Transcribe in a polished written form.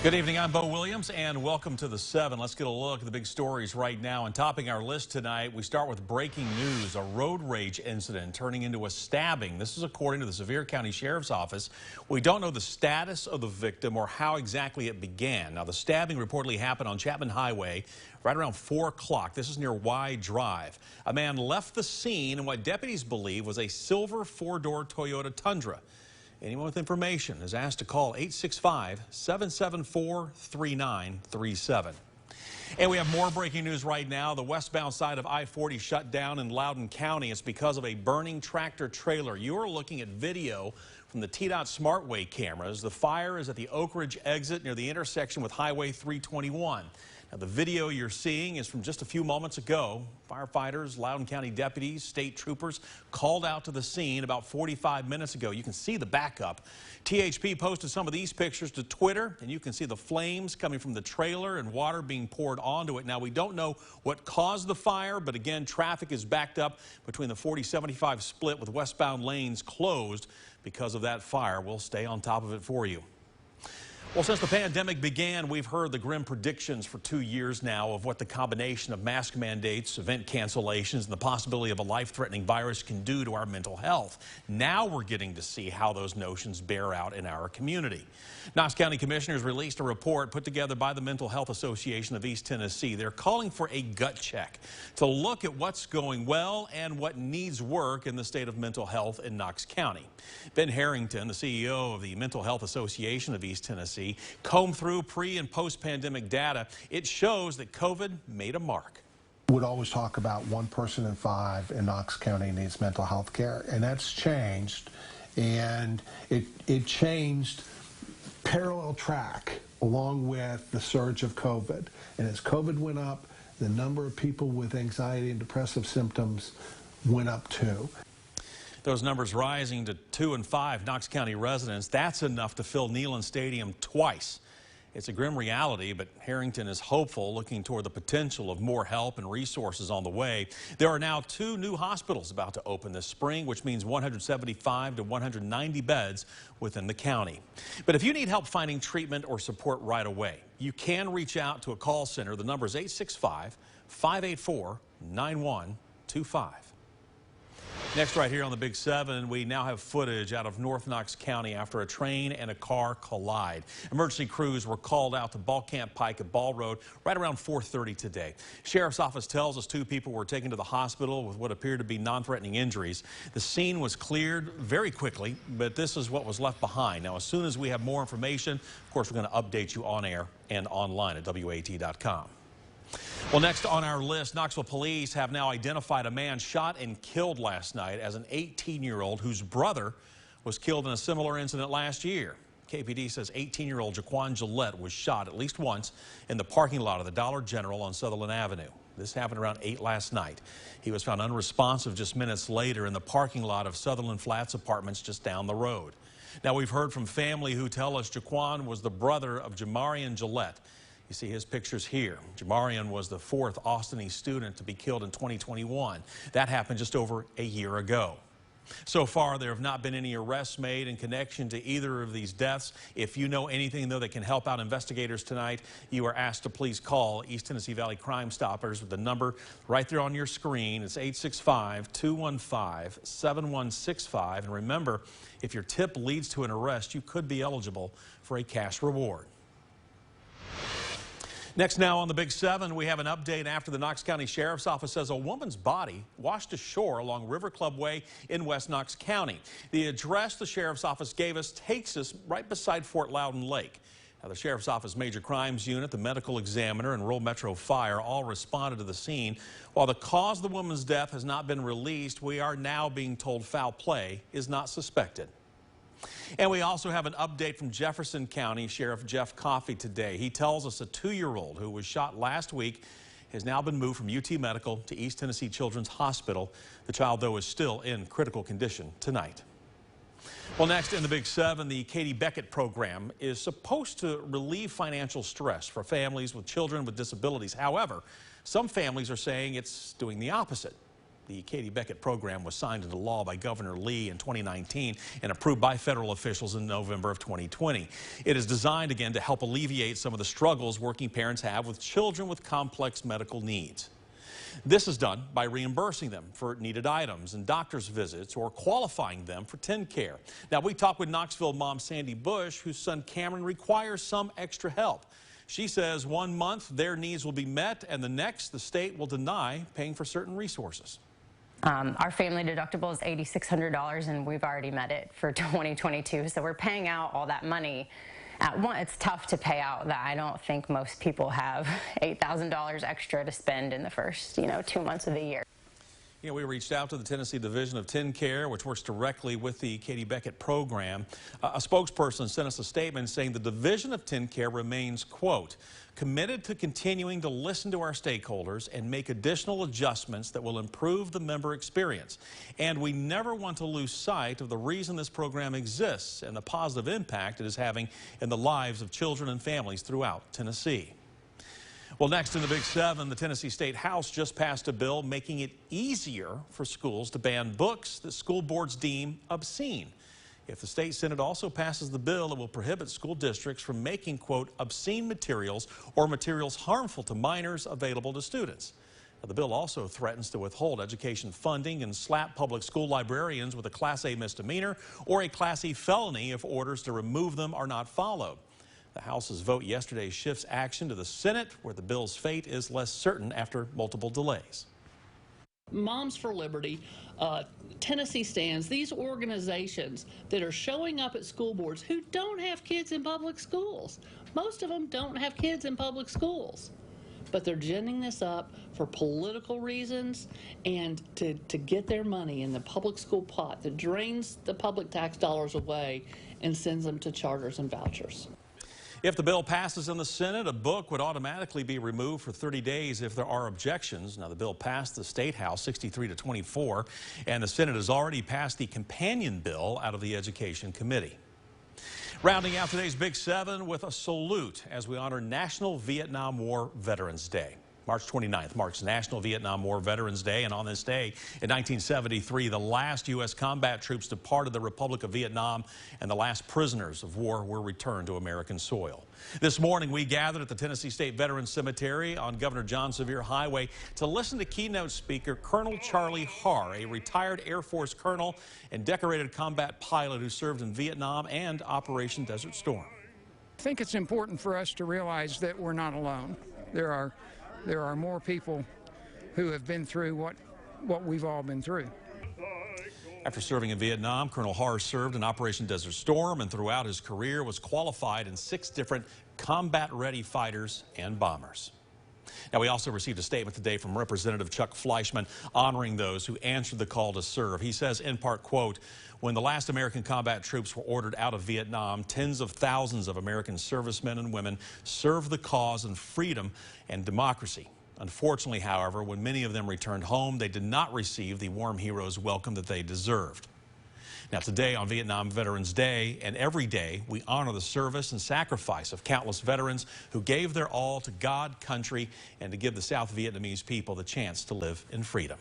Good evening, I'm Bo Williams, and welcome to the 7. Let's get a look at the big stories right now. And topping our list tonight, we start with breaking news, a road rage incident turning into a stabbing. This is according to the Sevier County Sheriff's Office. We don't know the status of the victim or how exactly it began. Now, the stabbing reportedly happened on Chapman Highway right around 4 o'clock. This is near Y Drive. A man left the scene in what deputies believe was a silver 4-door Toyota Tundra. Anyone with information is asked to call 865-774-3937. And we have more breaking news right now. The westbound side of I-40 shut down in Loudoun County. It's because of a burning tractor trailer. You are looking at video from the TDOT SmartWay cameras. The fire is at the Oak Ridge exit near the intersection with Highway 321. Now, the video you're seeing is from just a few moments ago. Firefighters, Loudoun County deputies, state troopers called out to the scene about 45 minutes ago. You can see the backup. THP posted some of these pictures to Twitter, and you can see the flames coming from the trailer and water being poured onto it. Now, we don't know what caused the fire, but again, traffic is backed up between the 40-75 split with westbound lanes closed because of that fire. We'll stay on top of it for you. Well, since the pandemic began, we've heard the grim predictions for 2 years now of what the combination of mask mandates, event cancellations, and the possibility of a life-threatening virus can do to our mental health. Now we're getting to see how those notions bear out in our community. Knox County commissioners released a report put together by the Mental Health Association of East Tennessee. They're calling for a gut check to look at what's going well and what needs work in the state of mental health in Knox County. Ben Harrington, the CEO of the Mental Health Association of East Tennessee, combed through pre- and post-pandemic data. It shows that COVID made a mark. Would always talk about 1 person in 5 in Knox County needs mental health care, and that's changed, and it changed parallel track along with the surge of COVID. And as COVID went up, the number of people with anxiety and depressive symptoms went up too. Those numbers rising to 2 and 5 Knox County residents. That's enough to fill Neyland Stadium twice. It's a grim reality, but Harrington is hopeful, looking toward the potential of more help and resources on the way. There are now 2 new hospitals about to open this spring, which means 175 to 190 beds within the county. But if you need help finding treatment or support right away, you can reach out to a call center. The number is 865-584-9125. Next, right here on the Big 7, we now have footage out of North Knox County after a train and a car collide. Emergency crews were called out to Ball Camp Pike at Ball Road right around 4:30 today. Sheriff's office tells us 2 people were taken to the hospital with what appeared to be non-threatening injuries. The scene was cleared very quickly, but this is what was left behind. Now, as soon as we have more information, of course, we're going to update you on air and online at WATE.com. Well, next on our list, Knoxville police have now identified a man shot and killed last night as an 18-year-old whose brother was killed in a similar incident last year. KPD says 18-year-old Jaquan Gillette was shot at least once in the parking lot of the Dollar General on Sutherland Avenue. This happened around 8 last night. He was found unresponsive just minutes later in the parking lot of Sutherland Flats Apartments just down the road. Now, we've heard from family who tell us Jaquan was the brother of Jamarian Gillette. You see his pictures here. Jamarian was the 4th Austin East student to be killed in 2021. That happened just over a year ago. So far, there have not been any arrests made in connection to either of these deaths. If you know anything, though, that can help out investigators tonight, you are asked to please call East Tennessee Valley Crime Stoppers with the number right there on your screen. It's 865-215-7165. And remember, if your tip leads to an arrest, you could be eligible for a cash reward. Next now on the Big 7, we have an update after the Knox County Sheriff's Office says a woman's body washed ashore along River Club Way in West Knox County. The address the Sheriff's Office gave us takes us right beside Fort Loudoun Lake. Now, the Sheriff's Office Major Crimes Unit, the Medical Examiner, and Rural Metro Fire all responded to the scene. While the cause of the woman's death has not been released, we are now being told foul play is not suspected. And we also have an update from Jefferson County Sheriff Jeff Coffey today. He tells us a 2-year-old who was shot last week has now been moved from UT Medical to East Tennessee Children's Hospital. The child, though, is still in critical condition tonight. Well, next in the Big 7, the Katie Beckett program is supposed to relieve financial stress for families with children with disabilities. However, some families are saying it's doing the opposite. The Katie Beckett program was signed into law by Governor Lee in 2019 and approved by federal officials in November of 2020. It is designed, again, to help alleviate some of the struggles working parents have with children with complex medical needs. This is done by reimbursing them for needed items and doctor's visits or qualifying them for TennCare. Now, we talked with Knoxville mom Sandy Bush, whose son Cameron requires some extra help. She says 1 month their needs will be met, and the next the state will deny paying for certain resources. Our family deductible is $8,600, and we've already met it for 2022. So we're paying out all that money at once. It's tough to pay out that. I don't think most people have $8,000 extra to spend in the first, 2 months of the year. We reached out to the Tennessee Division of TennCare, which works directly with the Katie Beckett program. A spokesperson sent us a statement saying the Division of TennCare remains, quote, committed to continuing to listen to our stakeholders and make additional adjustments that will improve the member experience. And we never want to lose sight of the reason this program exists and the positive impact it is having in the lives of children and families throughout Tennessee. Well, next in the Big Seven, the Tennessee State House just passed a bill making it easier for schools to ban books that school boards deem obscene. If the state Senate also passes the bill, it will prohibit school districts from making, quote, obscene materials or materials harmful to minors available to students. Now, the bill also threatens to withhold education funding and slap public school librarians with a Class A misdemeanor or a Class E felony if orders to remove them are not followed. The House's vote yesterday shifts action to the Senate, where the bill's fate is less certain after multiple delays. Moms for Liberty, Tennessee Stands, these organizations that are showing up at school boards who don't have kids in public schools. Most of them don't have kids in public schools. But they're ginning this up for political reasons and to get their money in the public school pot that drains the public tax dollars away and sends them to charters and vouchers. If the bill passes in the Senate, a book would automatically be removed for 30 days if there are objections. Now, the bill passed the State House 63-24, and the Senate has already passed the companion bill out of the Education Committee. Rounding out today's Big Seven with a salute as we honor National Vietnam War Veterans Day. March 29th marks National Vietnam War Veterans Day, and on this day in 1973, the last U.S. combat troops departed the Republic of Vietnam, and the last prisoners of war were returned to American soil. This morning, we gathered at the Tennessee State Veterans Cemetery on Governor John Sevier Highway to listen to keynote speaker Colonel Charlie Harr, a retired Air Force colonel and decorated combat pilot who served in Vietnam and Operation Desert Storm. I think it's important for us to realize that we're not alone. There are more people who have been through what we've all been through. After serving in Vietnam, Colonel Harr served in Operation Desert Storm and throughout his career was qualified in 6 different combat-ready fighters and bombers. Now, we also received a statement today from Representative Chuck Fleischman honoring those who answered the call to serve. He says, in part, quote, when the last American combat troops were ordered out of Vietnam, tens of thousands of American servicemen and women served the cause of freedom and democracy. Unfortunately, however, when many of them returned home, they did not receive the warm heroes' welcome that they deserved. Now, today on Vietnam Veterans Day and every day, we honor the service and sacrifice of countless veterans who gave their all to God, country, and to give the South Vietnamese people the chance to live in freedom.